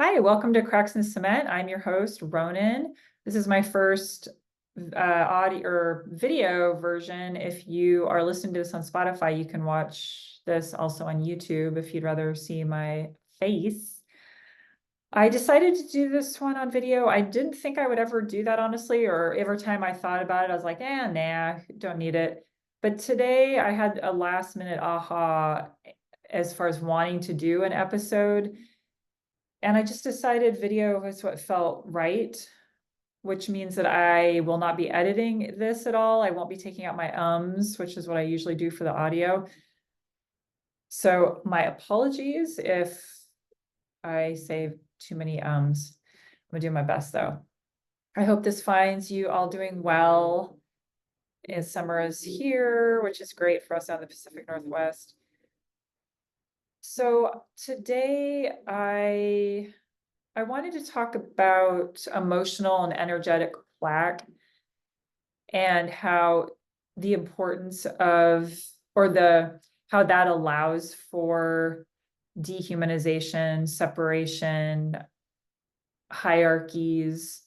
Hi, welcome to Cracks in Cement. I'm your host, Ronan. This is my first audio or video version. If you are listening to this on Spotify, you can watch this also on YouTube if you'd rather see my face. I decided to do this one on video. I didn't think I would ever do that, honestly, or every time I thought about it, I was like, nah, don't need it. But today I had a last minute aha as far as wanting to do an episode. And I just decided video was what felt right, which means that I will not be editing this at all. I won't be taking out my ums, which is what I usually do for the audio. So my apologies if I say too many ums. I'm gonna do my best though. I hope this finds you all doing well. Summer is here, which is great for us out in the Pacific Northwest. So today I wanted to talk about emotional and energetic plaque and how the importance of, how that allows for dehumanization, separation, hierarchies,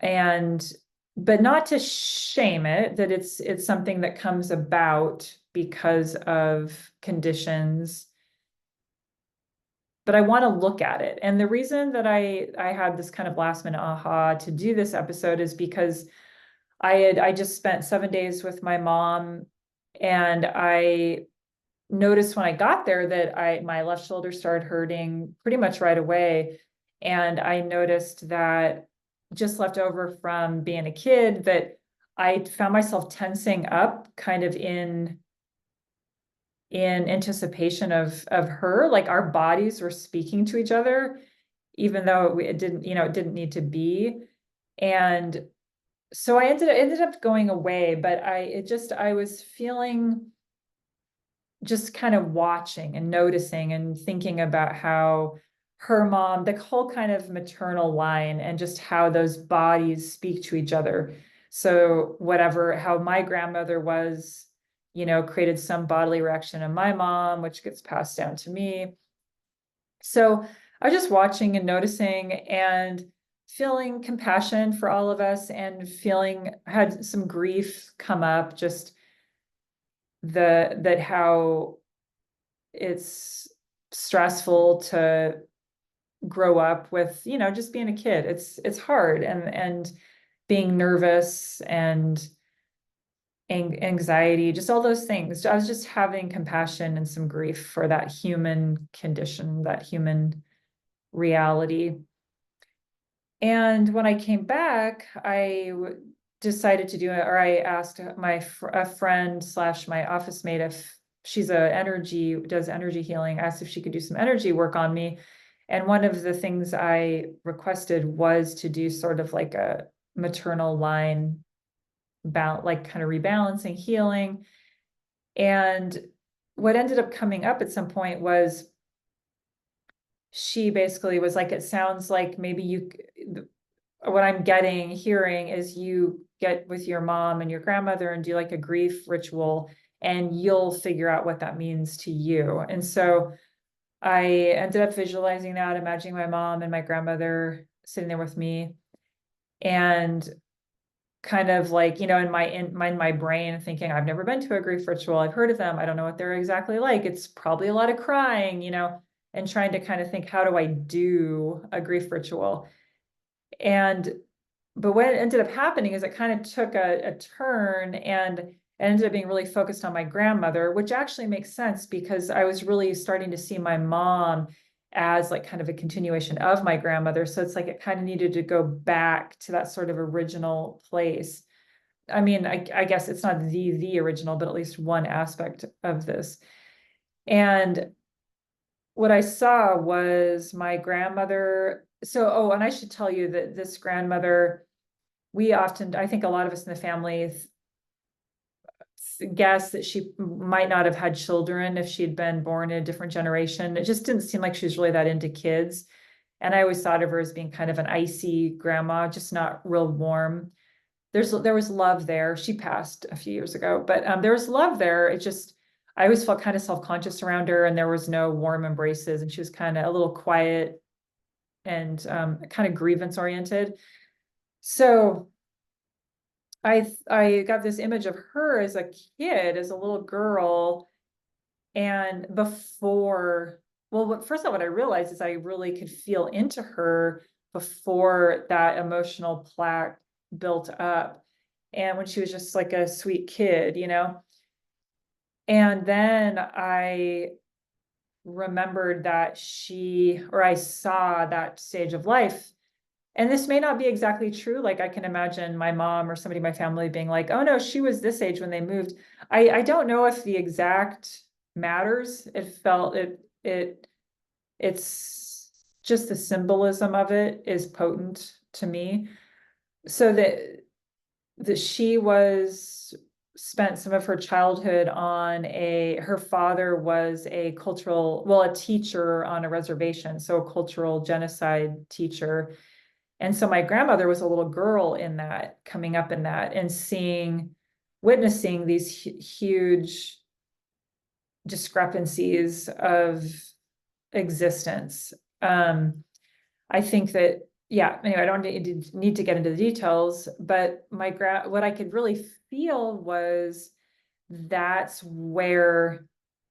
but not to shame it, that it's something that comes about because of conditions, but I want to look at it. And the reason that I had this kind of last minute aha to do this episode is because I just spent 7 days with my mom, and I noticed when I got there that my left shoulder started hurting pretty much right away. And I noticed that, just left over from being a kid, that I found myself tensing up kind of in anticipation of her, like our bodies were speaking to each other, even though it didn't, it didn't need to be. And so ended up going away, but I was feeling, just kind of watching and noticing and thinking about how her mom, the whole kind of maternal line, and just how those bodies speak to each other. So how my grandmother was, created some bodily reaction in my mom, which gets passed down to me. So I was just watching and noticing and feeling compassion for all of us, and had some grief come up, just that how it's stressful to grow up with, just being a kid. It's hard, and being nervous and anxiety, just all those things. I was just having compassion and some grief for that human condition, that human reality. And when I came back, decided to do it, or I asked a friend slash my office mate, if she's does energy healing, asked if she could do some energy work on me. And one of the things I requested was to do sort of like a maternal line, like kind of rebalancing, healing. And what ended up coming up at some point was, she basically was like, it sounds like maybe what I'm hearing is you get with your mom and your grandmother and do like a grief ritual, and you'll figure out what that means to you. And so I ended up visualizing that, imagining my mom and my grandmother sitting there with me, and kind of like, in my brain thinking, I've never been to a grief ritual. I've heard of them. I don't know what they're exactly like. It's probably a lot of crying, and trying to kind of think, how do I do a grief ritual? But what ended up happening is it kind of took a turn, and ended up being really focused on my grandmother, which actually makes sense because I was really starting to see my mom as like kind of a continuation of my grandmother. So it's like it kind of needed to go back to that sort of original place. I mean, I guess it's not the original, but at least one aspect of this. And what I saw was my grandmother. And I should tell you that this grandmother, I think a lot of us in the family guess that she might not have had children if she'd been born in a different generation. It just didn't seem like she was really that into kids. And I always thought of her as being kind of an icy grandma, just not real warm. There was love there. She passed a few years ago, but there was love there. I always felt kind of self-conscious around her, and there was no warm embraces, and she was kind of a little quiet, and kind of grievance oriented. So I got this image of her as a kid, as a little girl, and before, well, first of all, what I realized is I really could feel into her before that emotional plaque built up, and when she was just like a sweet kid, you know. And then I remembered that I saw that stage of life. And this may not be exactly true. Like I can imagine my mom or somebody in my family being like, oh no, she was this age when they moved. I don't know if the exact matters. It's just the symbolism of it is potent to me. So that she was spent some of her childhood on her father was a teacher on a reservation, so a cultural genocide teacher. And so my grandmother was a little girl in that, coming up in that, and witnessing these huge discrepancies of existence. I think that, yeah, anyway, I don't need to get into the details, but what I could really feel was that's where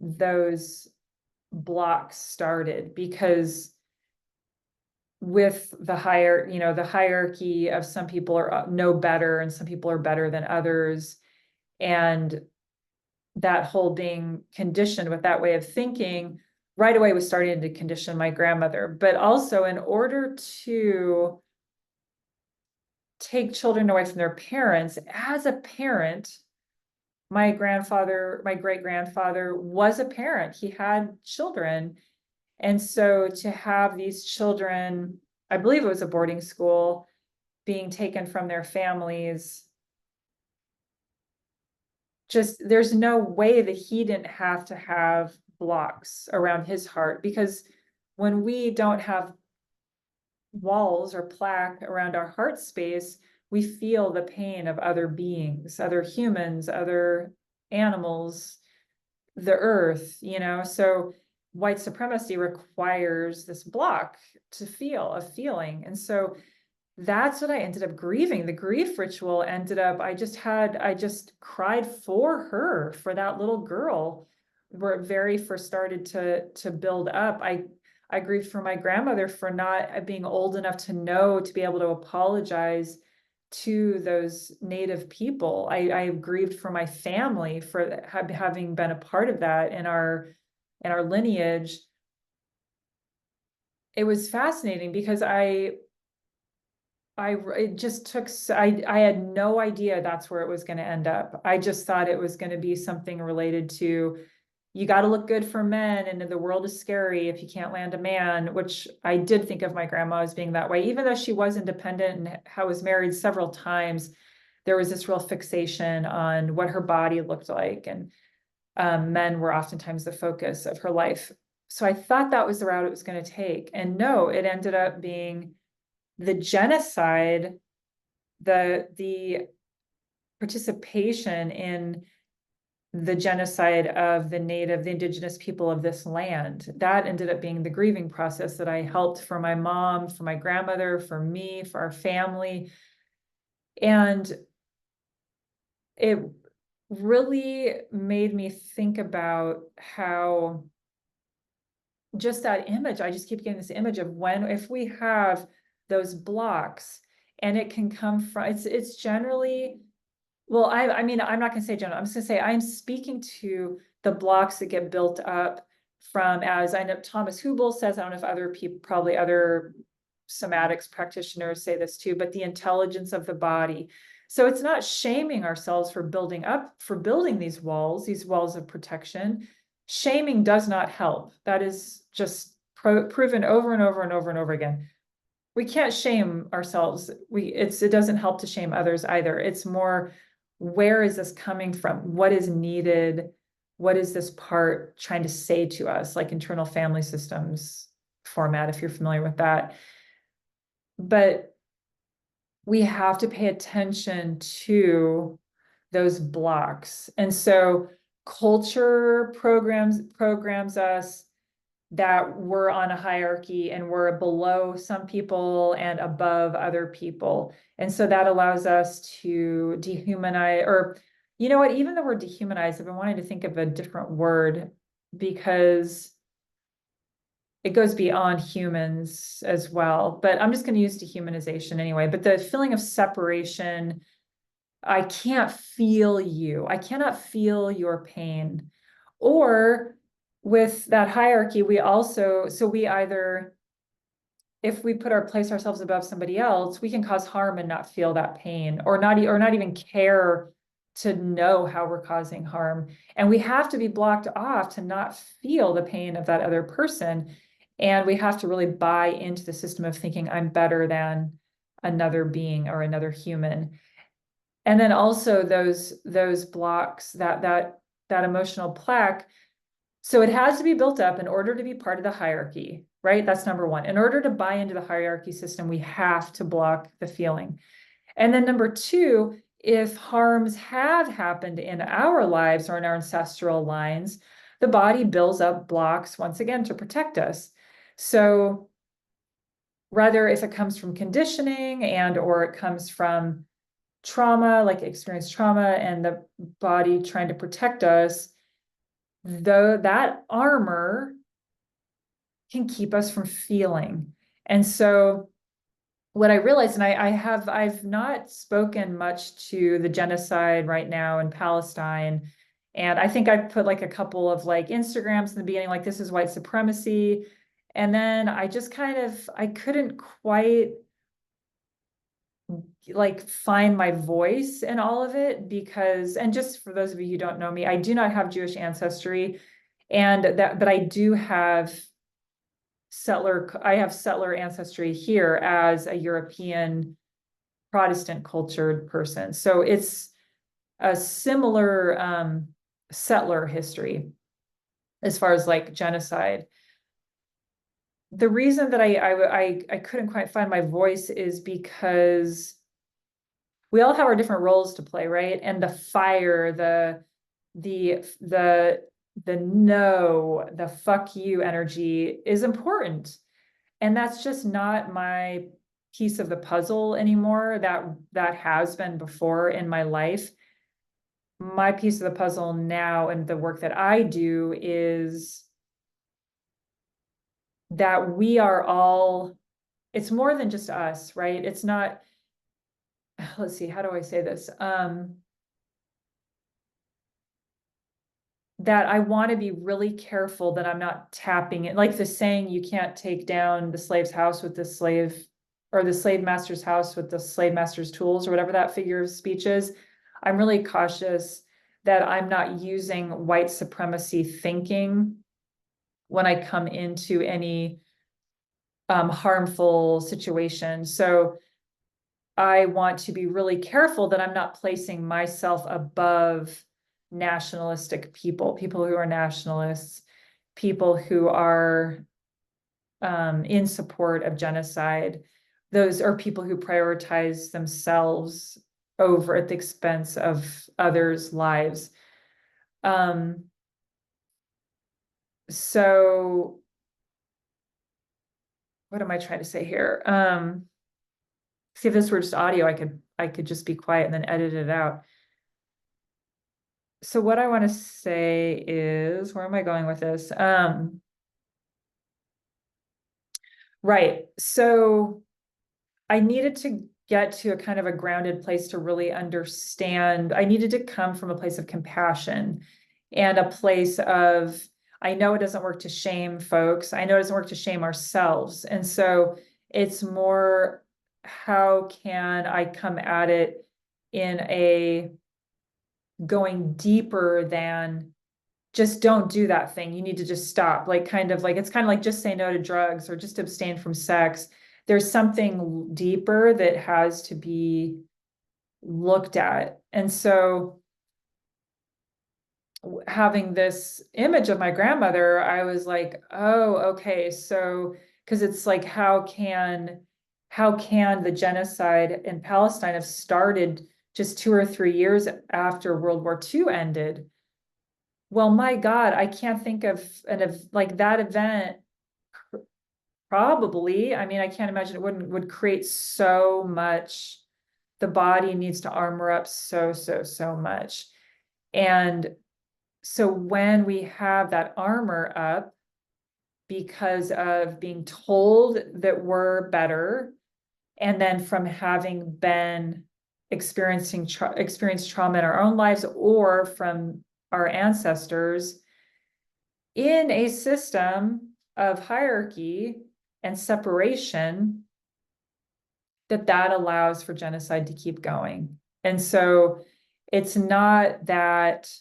those blocks started, because with the hierarchy of some people are no better and some people are better than others, and that whole being conditioned with that way of thinking right away was starting to condition my grandmother. But also, in order to take children away from their parents, as a parent, my great grandfather was a parent, he had children. And so to have these children, I believe it was a boarding school, being taken from their families, just there's no way that he didn't have to have blocks around his heart, because when we don't have walls or plaque around our heart space, we feel the pain of other beings, other humans, other animals, the earth, you know. So white supremacy requires this block to feel a feeling. And so that's what I ended up grieving. The grief ritual ended up, I just cried for her, for that little girl, where it very first started to build up. I grieved for my grandmother for not being old enough to know, to be able to apologize to those native people. I grieved for my family for having been a part of that in our lineage. It was fascinating because it just took, I had no idea that's where it was going to end up. I just thought it was going to be something related to, you got to look good for men, and the world is scary if you can't land a man, which I did think of my grandma as being that way. Even though she was independent and was married several times, there was this real fixation on what her body looked like, and men were oftentimes the focus of her life. So I thought that was the route it was going to take. And no, it ended up being the genocide, the participation in the genocide of the indigenous people of this land. That ended up being the grieving process that I helped for my mom, for my grandmother, for me, for our family. And it really made me think about how just that image, I just keep getting this image of if we have those blocks, and it can come from, it's generally, well, I mean, I'm not gonna say general, I'm just gonna say I'm speaking to the blocks that get built up from, as I know Thomas Hubel says, I don't know if other people, probably other somatics practitioners say this too, but the intelligence of the body. So it's not shaming ourselves for building these walls of protection. Shaming does not help. That is just proven over and over and over and over again. We can't shame ourselves. It doesn't help to shame others either. It's more, where is this coming from? What is needed? What is this part trying to say to us? Like internal family systems format, if you're familiar with that. But we have to pay attention to those blocks. And so culture programs us, that we're on a hierarchy and we're below some people and above other people. And so that allows us to dehumanize, or you know what, even the word dehumanize, I've been wanting to think of a different word because it goes beyond humans as well, but I'm just going to use dehumanization anyway. But the feeling of separation, I can't feel you. I cannot feel your pain. Or with that hierarchy, we also, so we either, if we place ourselves above somebody else, we can cause harm and not feel that pain, or not even care to know how we're causing harm. And we have to be blocked off to not feel the pain of that other person. And we have to really buy into the system of thinking I'm better than another being or another human. And then also those blocks, that emotional plaque. So it has to be built up in order to be part of the hierarchy, right? That's number one. In order to buy into the hierarchy system, we have to block the feeling. And then number two, if harms have happened in our lives or in our ancestral lines, the body builds up blocks once again to protect us. So rather if it comes from conditioning and or it comes from trauma, like experienced trauma and the body trying to protect us, though that armor can keep us from feeling. And so what I realized, and I've not spoken much to the genocide right now in Palestine. And I think I put like a couple of like Instagrams in the beginning, like this is white supremacy. And then I just I couldn't quite like find my voice in all of it because, and just for those of you who don't know me, I do not have Jewish ancestry, but I do have settler ancestry here as a European Protestant cultured person. So it's a similar settler history as far as like genocide. The reason that I couldn't quite find my voice is because we all have our different roles to play, right? And the fire, the no, the fuck you energy is important. And that's just not my piece of the puzzle anymore. That has been before in my life. My piece of the puzzle now and the work that I do is that we are all, it's more than just us, right? It's not, let's see, how do I say this? That I want to be really careful that I'm not tapping it. Like the saying, you can't take down the slave's house with the slave, or the slave master's house with the slave master's tools, or whatever that figure of speech is. I'm really cautious that I'm not using white supremacy thinking when I come into any harmful situation. So I want to be really careful that I'm not placing myself above nationalistic people who are nationalists, people who are in support of genocide. Those are people who prioritize themselves over at the expense of others' lives. So what am I trying to say here? See, if this were just audio, I could just be quiet and then edit it out. So what I want to say is, where am I going with this? Right. So I needed to get to a kind of a grounded place to really understand. I needed to come from a place of compassion and a place of, I know it doesn't work to shame folks. I know it doesn't work to shame ourselves. And so it's more, how can I come at it in a going deeper than just don't do that thing. You need to just stop. Like it's kind of like just say no to drugs or just abstain from sex. There's something deeper that has to be looked at. And so having this image of my grandmother, I was like, oh, okay. So, because it's like, how can the genocide in Palestine have started just 2 or 3 years after World War II ended? Well, my God, I can't think of like that event Probably. I mean, I can't imagine it would create so much. The body needs to armor up so much. And so when we have that armor up because of being told that we're better, and then from having been experienced trauma in our own lives or from our ancestors in a system of hierarchy and separation, that allows for genocide to keep going. And so it's not that,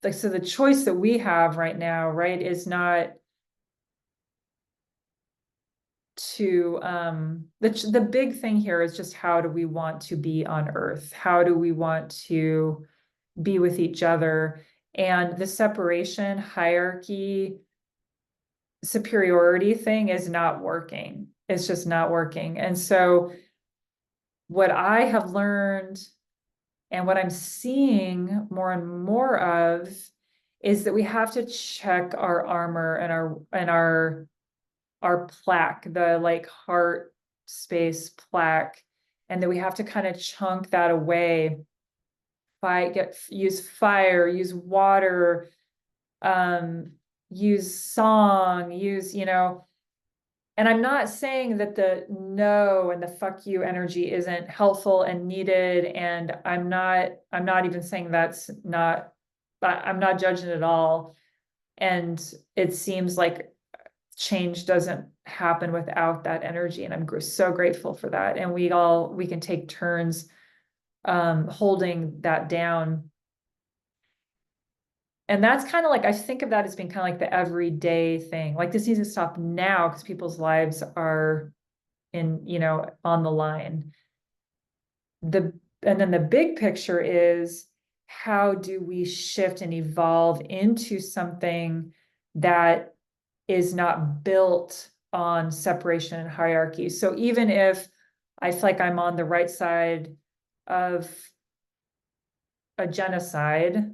like, so the choice that we have right now, right, is not to the big thing here is just how do we want to be on Earth? How do we want to be with each other? And the separation, hierarchy, superiority thing is not working. It's just not working. And so what I have learned and what I'm seeing more and more of is that we have to check our armor and our plaque, the like heart space plaque, and that we have to kind of chunk that away by use fire, use water, use song, use, and I'm not saying that the no and the fuck you energy isn't helpful and needed. And I'm not even saying that's not, I'm not judging at all. And it seems like change doesn't happen without that energy. And I'm so grateful for that. And we can take turns holding that down. And that's kind of like, I think of that as being kind of like the everyday thing. Like this needs to stop now because people's lives are on the line. And then the big picture is, how do we shift and evolve into something that is not built on separation and hierarchy? So even if I feel like I'm on the right side of a genocide,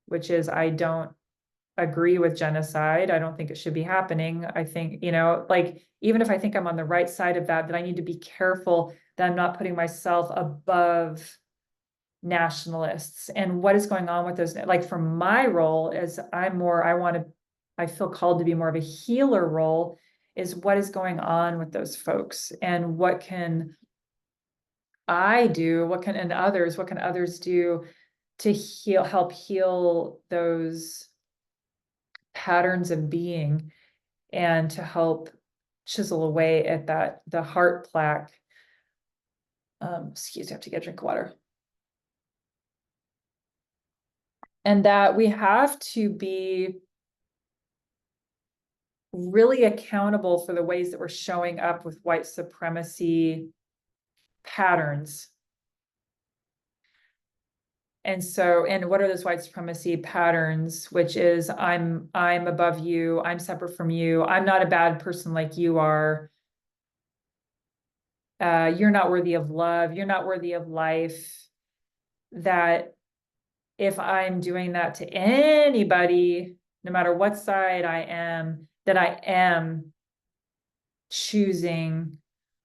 which is I don't agree with genocide, I don't think it should be happening. I think, like, even if I think I'm on the right side of that I need to be careful that I'm not putting myself above nationalists. And what is going on with those, like for my role is I feel called to be more of a healer role, is what is going on with those folks and what can I do, what can others do to help heal those patterns of being and to help chisel away at the heart plaque. Excuse me, I have to get a drink of water. And that we have to be really accountable for the ways that we're showing up with white supremacy patterns. And what are those white supremacy patterns? Which is I'm above you, I'm separate from you, I'm not a bad person like you are. You're not worthy of love, you're not worthy of life. That if I'm doing that to anybody, no matter what side I am, that I am choosing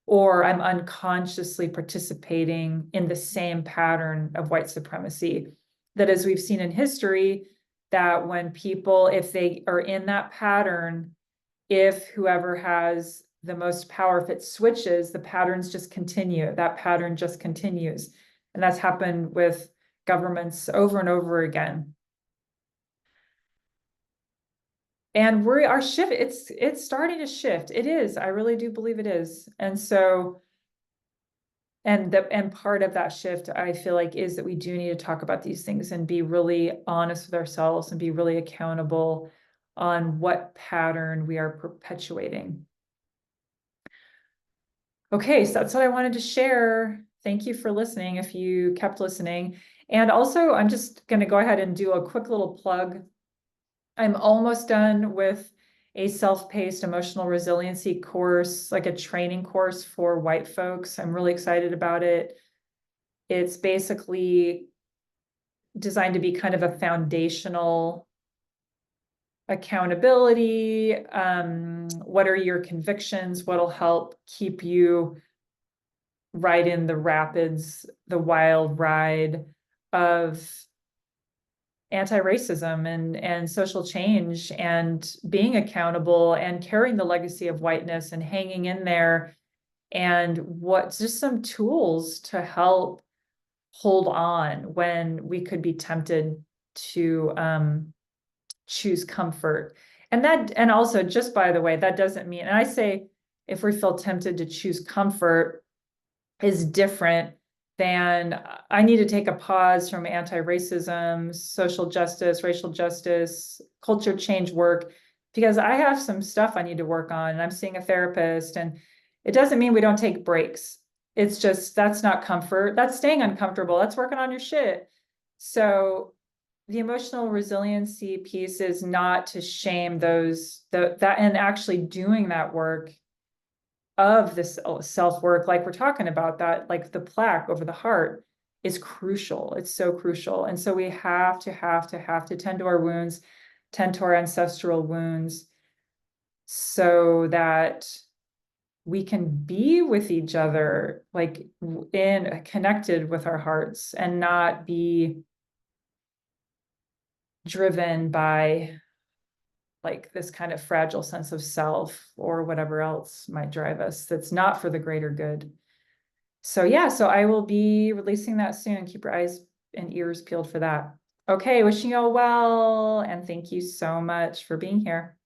or I'm unconsciously participating in the same pattern of white supremacy. That, as we've seen in history, that when people, if they are in that pattern, if whoever has the most power, if it switches, the patterns just continue. That pattern just continues. And that's happened with governments over and over again. And our shift, it's starting to shift. It is. I really do believe it is. And so, and part of that shift, I feel like, is that we do need to talk about these things and be really honest with ourselves and be really accountable on what pattern we are perpetuating. Okay, so that's what I wanted to share. Thank you for listening, if you kept listening. And also, I'm just going to go ahead and do a quick little plug. I'm almost done with a self-paced emotional resiliency course, like a training course for white folks. I'm really excited about it. It's basically designed to be kind of a foundational accountability, what are your convictions, what'll help keep you right in the rapids, the wild ride of anti-racism and social change and being accountable and carrying the legacy of whiteness and hanging in there, and what's just some tools to help hold on when we could be tempted to choose comfort. And also, just by the way, that doesn't mean, and I say if we feel tempted to choose comfort is different than I need to take a pause from anti-racism, social justice, racial justice, culture change work, because I have some stuff I need to work on and I'm seeing a therapist, and it doesn't mean we don't take breaks. It's just, that's not comfort. That's staying uncomfortable. That's working on your shit. So the emotional resiliency piece is not to shame that, and actually doing that work of this self-work, like we're talking about, that like the plaque over the heart is crucial. It's so crucial. And so we have to tend to our wounds, tend to our ancestral wounds, so that we can be with each other, like in connected with our hearts, and not be driven by like this kind of fragile sense of self or whatever else might drive us that's not for the greater good. So yeah, so I will be releasing that soon. Keep your eyes and ears peeled for that. Okay, wishing you all well, and thank you so much for being here.